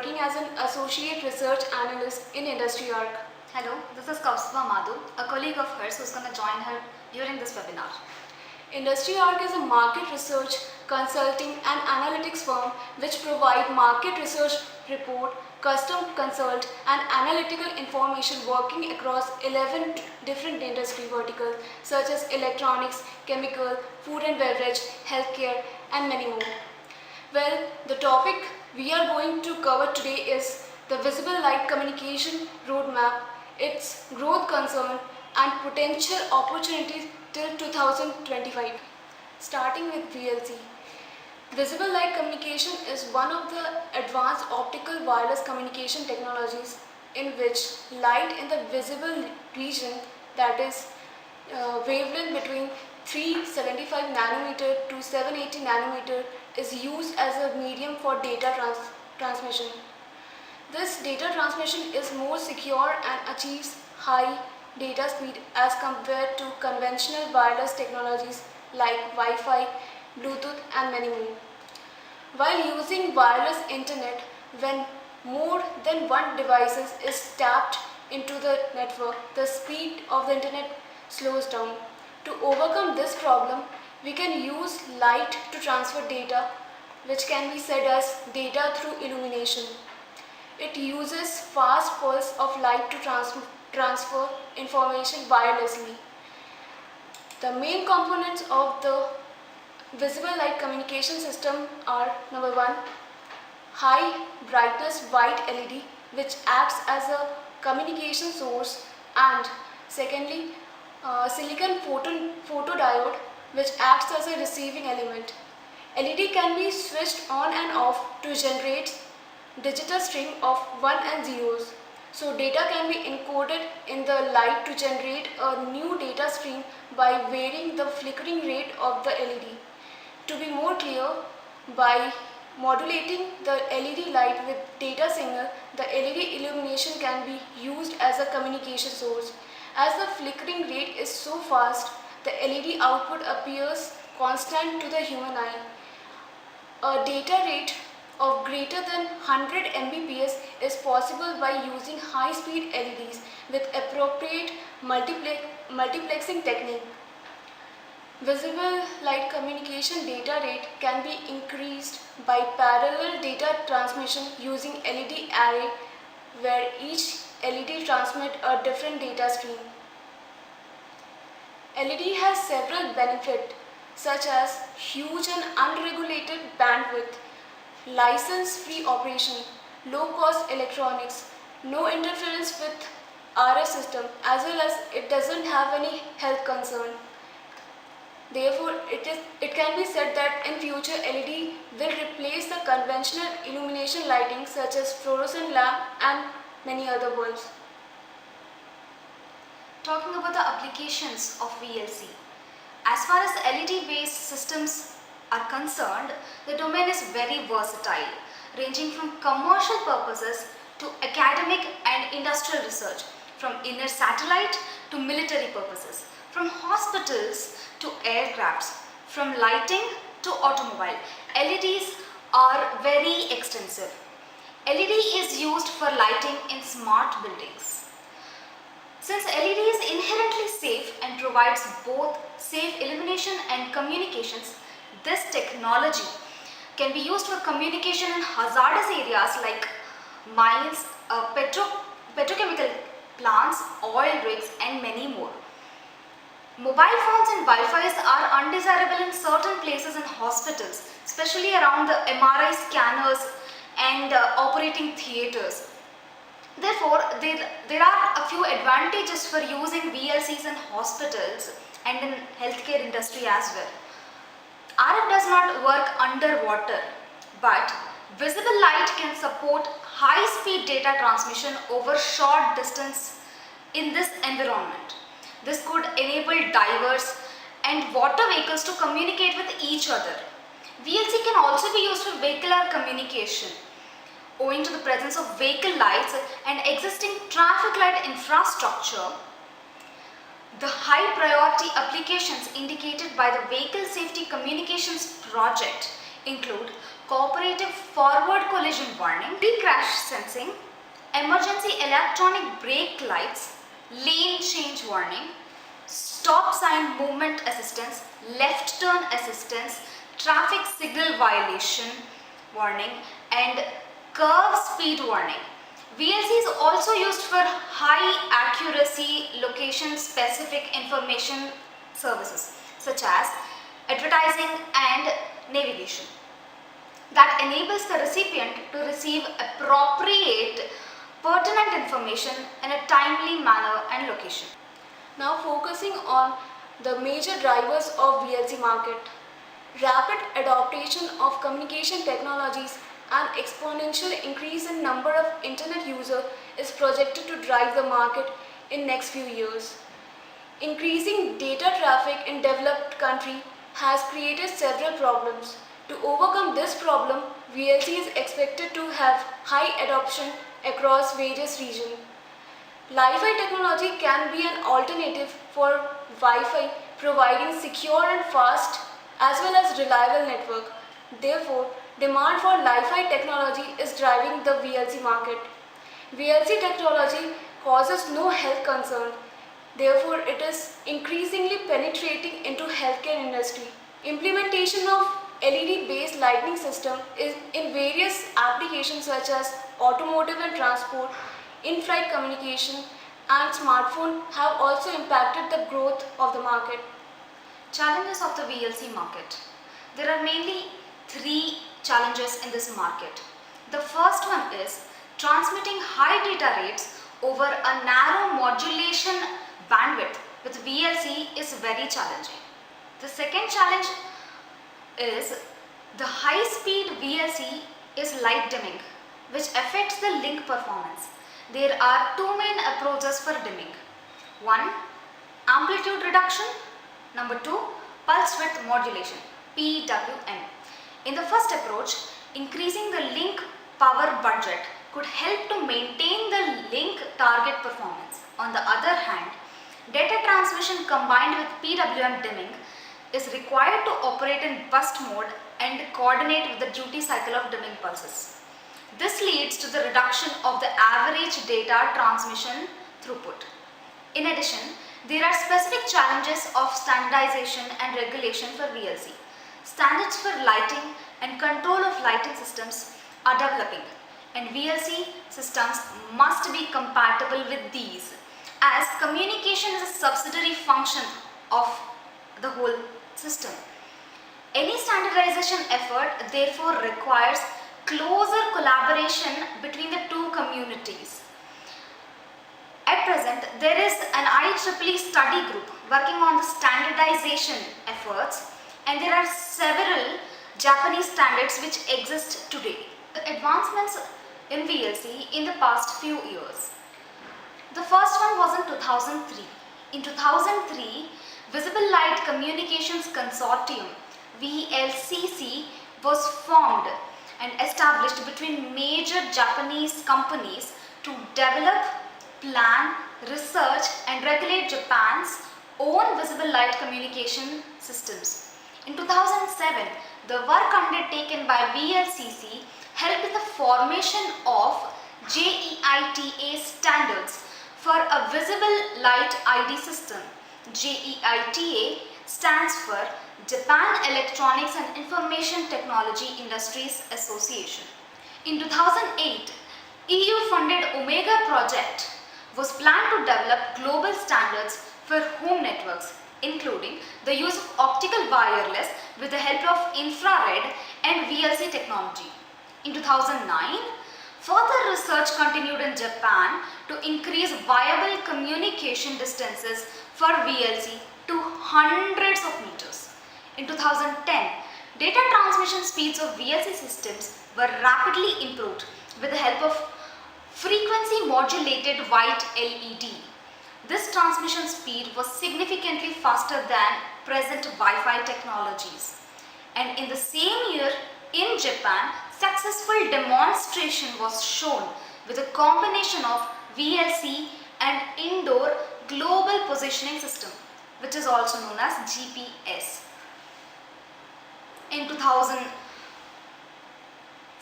working as an associate research analyst in Industry Arc. Hello, this is Kaustubha Madhu, a colleague of hers who's going to join her during this webinar. Industry Arc is a market research, consulting and analytics firm which provide market research report, custom consult and analytical information working across 11 different industry verticals such as electronics, chemical, food and beverage, healthcare and many more. Well, the topic we are going to cover today is the visible light communication roadmap, its growth concern and potential opportunities till 2025. Starting with VLC. Visible light communication is one of the advanced optical wireless communication technologies in which light in the visible region, that is wavelength between 375 nanometer to 780 nanometer, is used as a medium for data transmission. This data transmission is more secure and achieves high data speed as compared to conventional wireless technologies like Wi-Fi, Bluetooth and many more. While using wireless internet, when more than one device is tapped into the network, the speed of the internet slows down. To overcome this problem, we can use light to transfer data, which can be said as data through illumination. It uses fast pulse of light to transfer information wirelessly. The main components of the visible light communication system are: number 1, high brightness white LED which acts as a communication source, and secondly, silicon photodiode which acts as a receiving element. LED can be switched on and off to generate digital string of 1 and zeros. So data can be encoded in the light to generate a new data stream by varying the flickering rate of the LED. To be more clear, by modulating the LED light with data signal, the LED illumination can be used as a communication source. As the flickering rate is so fast, the LED output appears constant to the human eye. A data rate of greater than 100 Mbps is possible by using high-speed LEDs with appropriate multiplexing technique. Visible light communication data rate can be increased by parallel data transmission using LED array, where each LED transmits a different data stream. LED has several benefits such as huge and unregulated bandwidth, license-free operation, low-cost electronics, no interference with RF system, as well as it doesn't have any health concern. Therefore, it can be said that in future LED will replace the conventional illumination lighting such as fluorescent lamp and many other bulbs. Talking about the applications of VLC. As far as LED-based systems are concerned, the domain is very versatile, ranging from commercial purposes to academic and industrial research, from inner satellite to military purposes, from hospitals to aircrafts, from lighting to automobile. LEDs are very extensive. LED is used for lighting in smart buildings. Since LED is inherently safe and provides both safe illumination and communications, this technology can be used for communication in hazardous areas like mines, petrochemical plants, oil rigs and many more. Mobile phones and Wi-Fis are undesirable in certain places in hospitals, especially around the MRI scanners and operating theatres. Therefore, there are a few advantages for using VLCs in hospitals and in healthcare industry as well. RF does not work underwater, but visible light can support high-speed data transmission over short distance in this environment. This could enable divers and water vehicles to communicate with each other. VLC can also be used for vehicular communication. Owing to the presence of vehicle lights and existing traffic light infrastructure, the high priority applications indicated by the Vehicle Safety Communications Project include cooperative forward collision warning, pre-crash sensing, emergency electronic brake lights, lane change warning, stop sign movement assistance, left turn assistance, traffic signal violation warning, and curve speed warning. VLC is also used for high accuracy location specific information services such as advertising and navigation that enables the recipient to receive appropriate pertinent information in a timely manner and location. Now focusing on the major drivers of VLC market. Rapid adoption of communication technologies and exponential increase in number of internet users is projected to drive the market in next few years. Increasing data traffic in developed country has created several problems. To overcome this problem, VLC is expected to have high adoption across various regions. LiFi technology can be an alternative for Wi-Fi, providing secure and fast as well as reliable network. Therefore, demand for LiFi technology is driving the VLC market. VLC technology causes no health concern. Therefore, it is increasingly penetrating into healthcare industry. Implementation of LED-based lighting system is in various applications such as automotive and transport, in-flight communication, and smartphone have also impacted the growth of the market. Challenges of the VLC market. There are mainly three challenges in this market. The first one is transmitting high data rates over a narrow modulation bandwidth with VLC is very challenging. The second challenge is the high-speed VLC is light dimming, which affects the link performance. There are two main approaches for dimming. One, amplitude reduction. Number two, pulse width modulation, PWM. In the first approach, increasing the link power budget could help to maintain the link target performance. On the other hand, data transmission combined with PWM dimming is required to operate in burst mode and coordinate with the duty cycle of dimming pulses. This leads to the reduction of the average data transmission throughput. In addition, there are specific challenges of standardization and regulation for VLC. Standards for lighting and control of lighting systems are developing, and VLC systems must be compatible with these, as communication is a subsidiary function of the whole system. Any standardization effort therefore requires closer collaboration between the two communities. At present, there is an IEEE study group working on the standardization efforts, and there are several Japanese standards which exist today. The advancements in VLC in the past few years. The first one was in 2003. In 2003, Visible Light Communications Consortium VLCC was formed and established between major Japanese companies to develop, plan, research and regulate Japan's own visible light communication systems. In 2007, the work undertaken by VLCC helped in the formation of JEITA standards for a visible light ID system. JEITA stands for Japan Electronics and Information Technology Industries Association. In 2008, EU-funded Omega project was planned to develop global standards for home networks, including the use of optical wireless with the help of infrared and VLC technology. In 2009, further research continued in Japan to increase viable communication distances for VLC to hundreds of meters. In 2010, data transmission speeds of VLC systems were rapidly improved with the help of frequency modulated white LED. This transmission speed was significantly faster than present Wi-Fi technologies. And in the same year, in Japan, successful demonstration was shown with a combination of VLC and indoor global positioning system, which is also known as GPS. In 2012,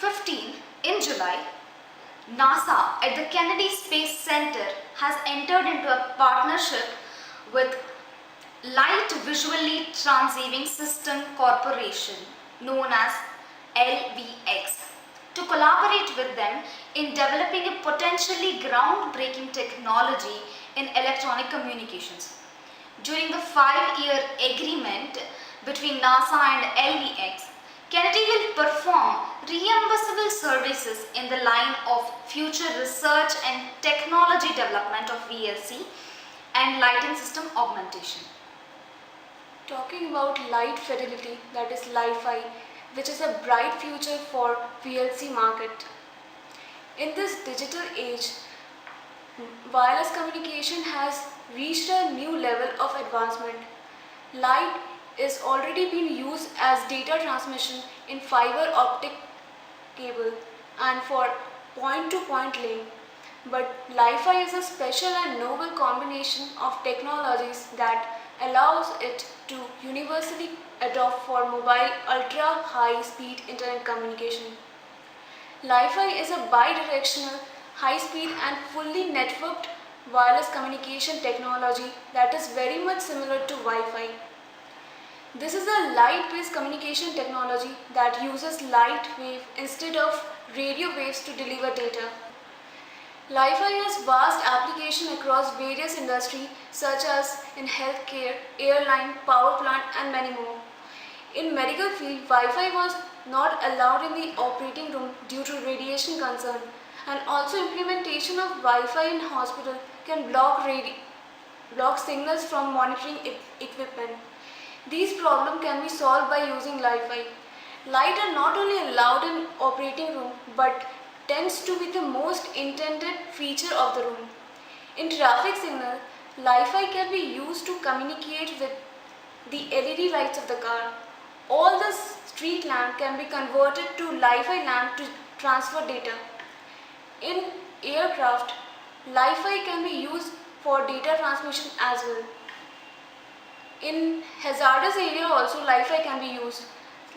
15, in July, NASA at the Kennedy Space Center has entered into a partnership with Light Visually Transceiving System Corporation, known as LVX, to collaborate with them in developing a potentially groundbreaking technology in electronic communications. During the 5-year agreement between NASA and LVX, Kennedy will perform reimbursable services in the line of future research and technology development of VLC and lighting system augmentation. Talking about light fidelity, that is LiFi, which is a bright future for VLC market. In this digital age, wireless communication has reached a new level of advancement. Light is already being used as data transmission in fiber optic cable and for point-to-point link. But LiFi is a special and novel combination of technologies that allows it to universally adopt for mobile ultra-high speed internet communication. LiFi is a bi-directional, high-speed and fully networked wireless communication technology that is very much similar to Wi-Fi. This is a light-based communication technology that uses light wave instead of radio waves to deliver data. LiFi has vast application across various industries such as in healthcare, airline, power plant and many more. In medical field, Wi-Fi was not allowed in the operating room due to radiation concern, and also implementation of Wi-Fi in hospital can block signals from monitoring equipment. These problems can be solved by using LiFi. Light are not only allowed in operating room but tends to be the most intended feature of the room. In traffic signal, LiFi can be used to communicate with the LED lights of the car. All the street lamp can be converted to LiFi lamp to transfer data. In aircraft, LiFi can be used for data transmission as well. In hazardous area also LiFi can be used,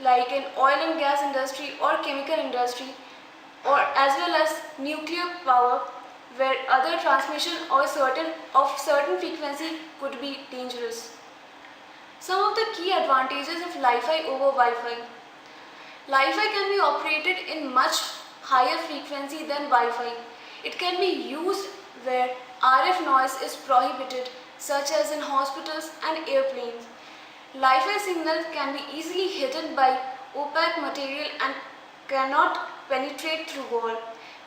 like in oil and gas industry or chemical industry, or as well as nuclear power, where other transmission or certain frequency could be dangerous. Some of the key advantages of LiFi over Wi-Fi. LiFi can be operated in much higher frequency than Wi-Fi. It can be used where RF noise is prohibited, such as in hospitals and airplanes. LiFi signal can be easily hidden by opaque material and cannot penetrate through wall.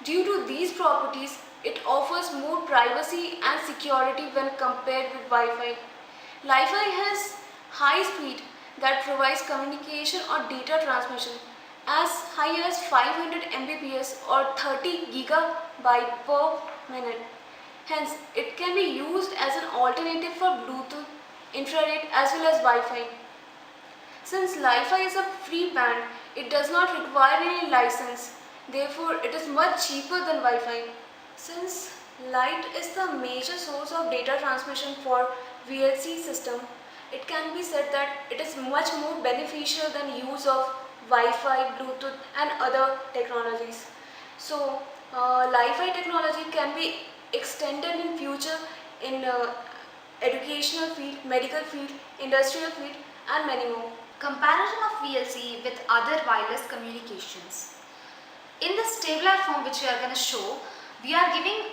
Due to these properties, it offers more privacy and security when compared with Wi-Fi. LiFi has high speed that provides communication or data transmission as high as 500 Mbps or 30 GB per minute. Hence, it can be used as an alternative for Bluetooth, infrared as well as Wi-Fi. Since LiFi is a free band, it does not require any license. Therefore, it is much cheaper than Wi-Fi. Since light is the major source of data transmission for VLC system, it can be said that it is much more beneficial than use of Wi-Fi, Bluetooth and other technologies. So, LiFi technology can be extended in future in educational field, medical field, industrial field and many more. Comparison of VLC with other wireless communications. In this tabular form which we are going to show, we are giving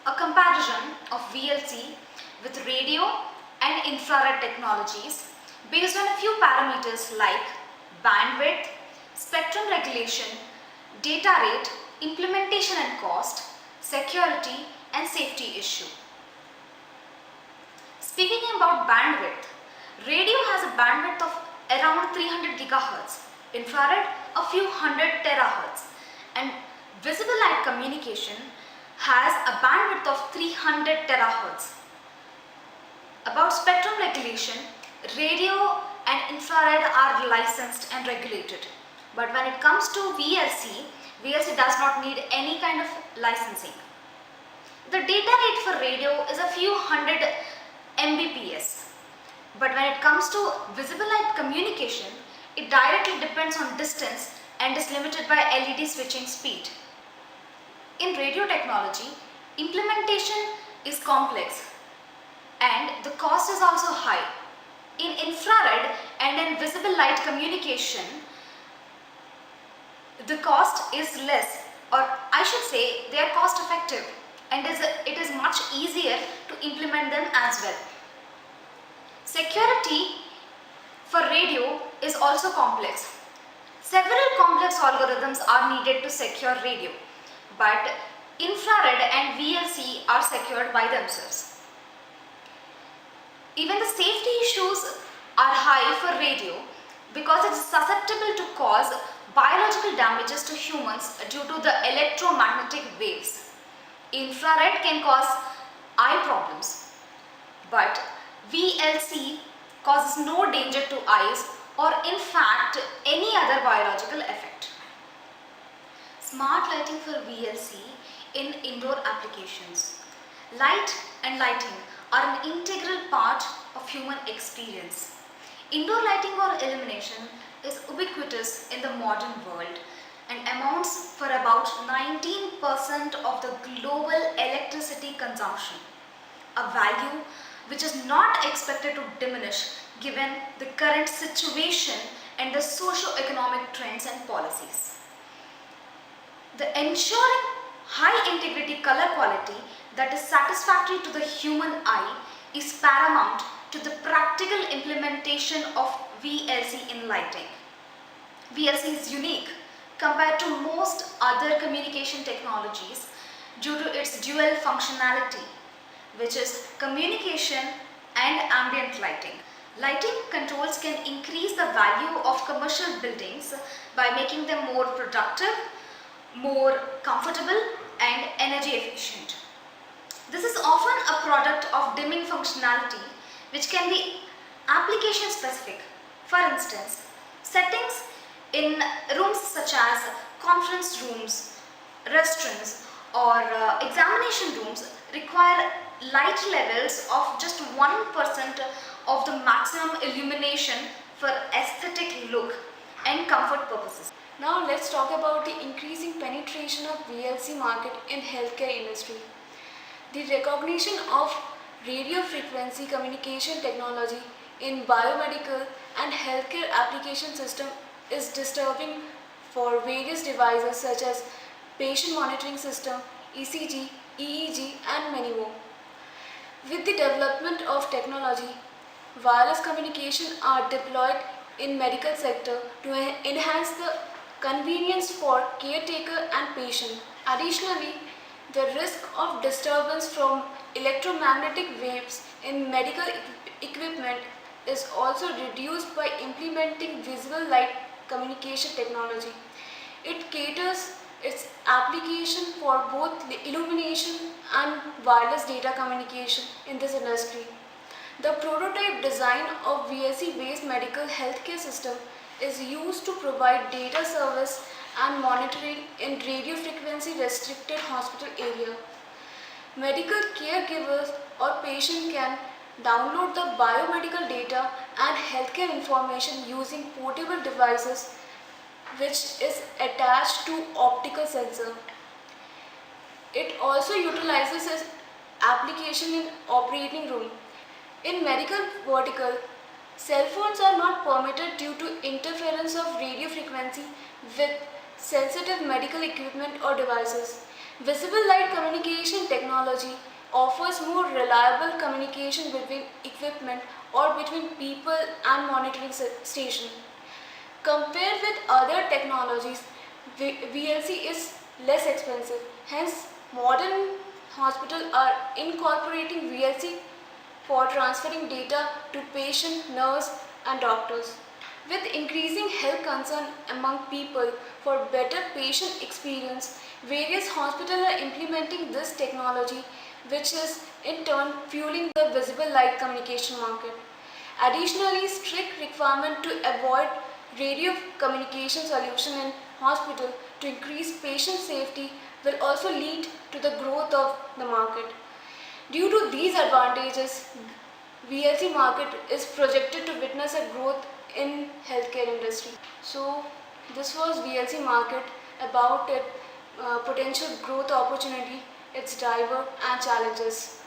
a comparison of VLC with radio and infrared technologies based on a few parameters like bandwidth, spectrum regulation, data rate, implementation and cost, security and safety issue. Speaking about bandwidth, radio has a bandwidth of around 300 GHz, infrared a few hundred terahertz, and visible light communication has a bandwidth of 300 terahertz. About spectrum regulation, radio and infrared are licensed and regulated. But when it comes to VLC does not need any kind of licensing. The data rate for radio is a few hundred Mbps. But when it comes to visible light communication, it directly depends on distance and is limited by LED switching speed. In radio technology, implementation is complex and the cost is also high. In infrared and in visible light communication, the cost is less, or I should say they are cost effective, and it is much easier to implement them as well. Security for radio is also complex. Several complex algorithms are needed to secure radio, but infrared and VLC are secured by themselves. Even the safety issues are high for radio because it is susceptible to cause biological damages to humans due to the electromagnetic waves. Infrared can cause eye problems, but VLC causes no danger to eyes or in fact any other biological effect. Smart lighting for VLC in indoor applications. Light and lighting are an integral part of human experience. Indoor lighting or illumination is ubiquitous in the modern world and amounts for about 19% of the global electricity consumption, a value which is not expected to diminish given the current situation and the socio-economic trends and policies. The ensuring high integrity color quality that is satisfactory to the human eye is paramount to the practical implementation of VLC in lighting. VLC is unique compared to most other communication technologies due to its dual functionality, which is communication and ambient lighting. Lighting controls can increase the value of commercial buildings by making them more productive, more comfortable and energy efficient. This is often a product of dimming functionality which can be application specific. For instance, settings in rooms such as conference rooms, restaurants or examination rooms require light levels of just 1% of the maximum illumination for aesthetic look and comfort purposes. Now let's talk about the increasing penetration of VLC market in healthcare industry. The recognition of radio frequency communication technology in biomedical and healthcare application system is disturbing for various devices such as patient monitoring system, ECG, EEG and many more. With the development of technology, wireless communication are deployed in medical sector to enhance the convenience for caretaker and patient. Additionally, the risk of disturbance from electromagnetic waves in medical equipment is also reduced by implementing visible light communication technology. It caters its application for both illumination and wireless data communication in this industry. The prototype design of VLC based medical healthcare system is used to provide data service and monitoring in radio frequency restricted hospital area. Medical caregivers or patient can download the biomedical data and healthcare information using portable devices which is attached to optical sensor. It also utilizes its application in operating room. In medical vertical, cell phones are not permitted due to interference of radio frequency with sensitive medical equipment or devices. Visible light communication technology offers more reliable communication between equipment or between people and monitoring station. Compared with other technologies, VLC is less expensive. Hence, modern hospitals are incorporating VLC for transferring data to patient, nurse and doctors. With increasing health concern among people for better patient experience, various hospitals are implementing this technology, which is in turn fueling the visible light communication market. Additionally, strict requirement to avoid radio communication solution in hospital to increase patient safety will also lead to the growth of the market. Due to these advantages, VLC market is projected to witness a growth in healthcare industry. So This was VLC Market about its potential growth opportunity, its driver and challenges.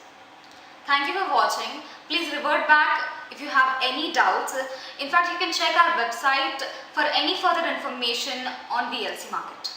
Thank you for watching. Please revert back if you have any doubts. In fact, you can check our website for any further information on VLC Market.